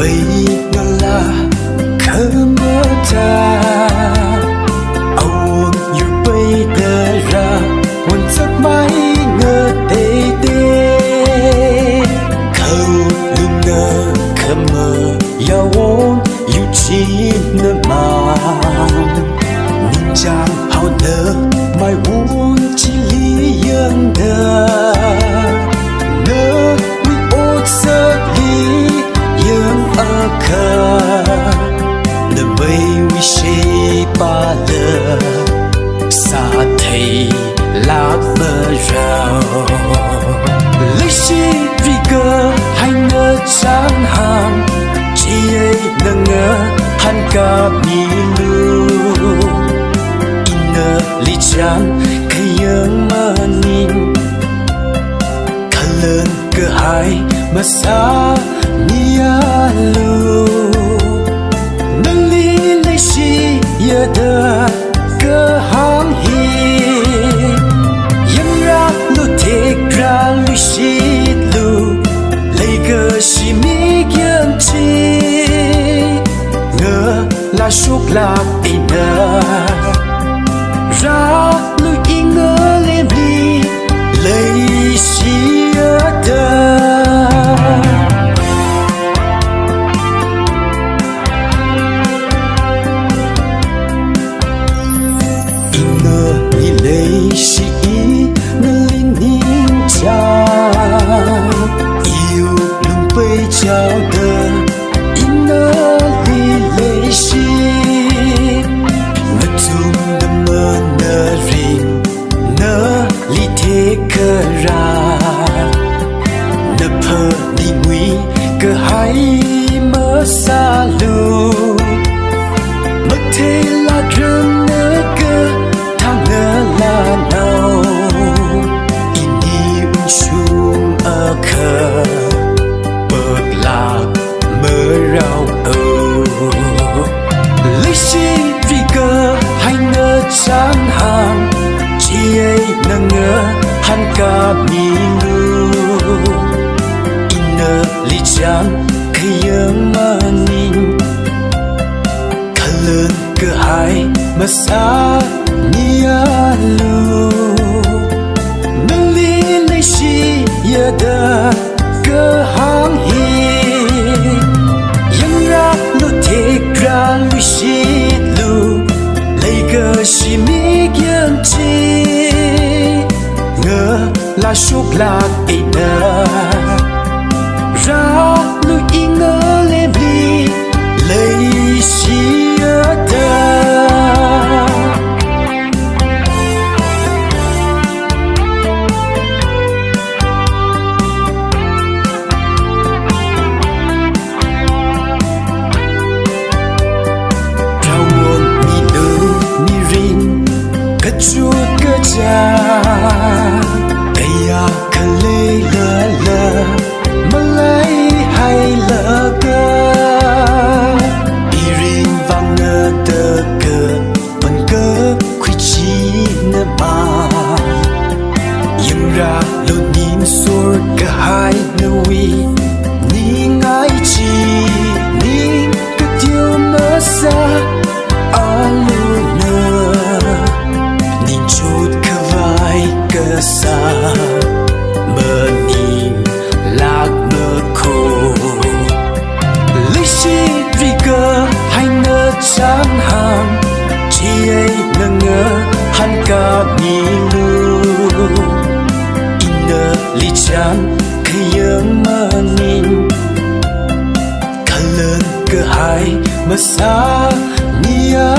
vậy ngờ là khờ mơ ta âu như bây giờ ra muốn giấc mãi ngờ tê tê khâu lưng ngờ khờ mơ yêu ôn yêu chi nơ mà ninh chàng hao nơ mai uống chi lý yên đờ nơ quy ốt sơ lý yên ở khờ nơ mây quy shê ba lơ xa thầy lạc mơ rào lấy chi vì cơ hay nơ chẳng hàng chi ấy nơ ngơ hắn cả mi lưu inơ lý chan cây yên mơ ninh khá lớn cơ hai mà xa nia lưu nâng lý lấy chi yơ đơ cơ hàng hi yên ra lưu thịt ra lưu chi lưu lấy cơ chi mi kiên chi ngờ là súc lạc in ra lưu ý ngờ lên đi lấy chi đơ lấy chi ngờ linh ninh cha yêu lung bay chào đơ inơ li lấy chi ngờ chung đâm mơ nơ rin nơ li thế cơ ra nơ phơ đi nguy cơ hay mơ xa lưu mất thế là rừng nơ cơ thang nơ là nào ini unsung ở khờ bợt lạc mơ rau âu lấy chi vì cơ hay nơ chẳng hàng chi ấy nơ ngơ hắn cả mi lưu inơ lý chan cây yên mơ ninh khá lớn cơ hai mà xa nia lưu nâng lý lấy chi yơ đơ cơ hàng hi yên ra lưu thịt ra lưu chi lưu lấy cơ chi mi kiên chi ngờ là súc lạc in ra lưu ý ngờ lên đi lấy chi đơ chúa cơ cha kaya kale lơ lơ mà lấy hay lơ cơ irin vang nơ tơ cơ bằng cơ quy chi nơ mà yên ra lô nín xua cơ hai nơ uy ní ngái chi ní cơ tiêu mơ xa alu nơ chút cơ vai cơ xa mơ nhìn lạc mơ khô lấy chi vì cơ hay nơ chẳng hàng chi ấy nơ ngơ hắn cả mi lưu inơ lý chan cây yên mơ ninh khá lớn cơ hai mà xa nia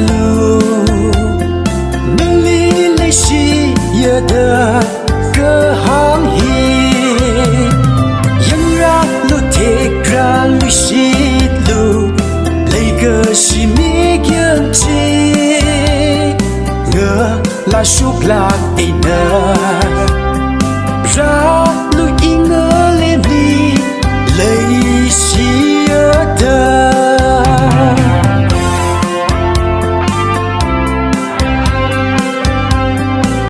lưu nâng lý lấy chi yơ đơ cơ hàng hi yên ra lưu thịt ra lưu chi lưu lấy cơ chi mi kiên chi ngờ là súc lạc in